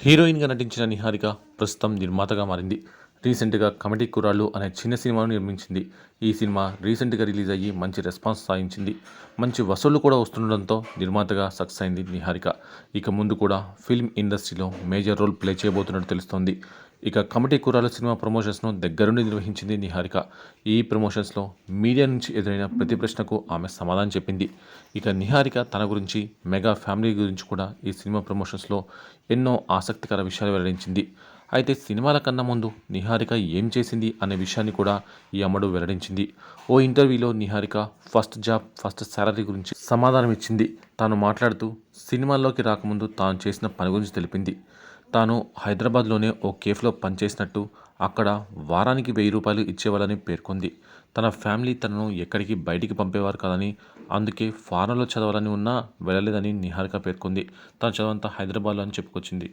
హీరోయిన్గా నటించిన నిహారిక ప్రస్తుతం నిర్మాతగా మారింది. రీసెంట్గా కమెడీ కుర్రాళ్ళు అనే చిన్న సినిమాను నిర్మించింది. ఈ సినిమా రీసెంట్గా రిలీజ్ అయ్యి మంచి రెస్పాన్స్ సాధించింది. మంచి వసూళ్లు కూడా వస్తుండడంతో నిర్మాతగా సక్సెస్ అయింది నిహారిక. ఇక ముందు కూడా ఫిల్మ్ ఇండస్ట్రీలో మేజర్ రోల్ ప్లే చేయబోతున్నట్టు తెలుస్తోంది. ఇక కమెడీ కుర్రాళ్ళు సినిమా ప్రమోషన్స్ను దగ్గరుండి నిర్వహించింది నిహారిక. ఈ ప్రమోషన్స్లో మీడియా నుంచి ఎదురైన ప్రతి ప్రశ్నకు ఆమె సమాధానం చెప్పింది. ఇక నిహారిక తన గురించి, మెగా ఫ్యామిలీ గురించి కూడా ఈ సినిమా ప్రమోషన్స్లో ఎన్నో ఆసక్తికర విషయాలు వెల్లడించింది. అయితే సినిమాల కన్నా ముందు నిహారిక ఏం చేసింది అనే విషయాన్ని కూడా ఈ అమ్మడు వెల్లడించింది. ఓ ఇంటర్వ్యూలో Niharika first job, first salary గురించి సమాధానం ఇచ్చింది. తాను మాట్లాడుతూ సినిమాల్లోకి రాకముందు తాను చేసిన పని గురించి తెలిపింది. తాను హైదరాబాద్లోనే ఓ కేఫ్లో పనిచేసినట్టు, అక్కడ వారానికి ₹1000 ఇచ్చేవాళ్ళని పేర్కొంది. తన ఫ్యామిలీ తనను ఎక్కడికి బయటికి పంపేవారు కాదని, అందుకే ఫారెన్లో చదవాలని ఉన్నా వెళ్ళలేదని నిహారిక పేర్కొంది. తన చదువంతా హైదరాబాద్లో అని చెప్పుకొచ్చింది.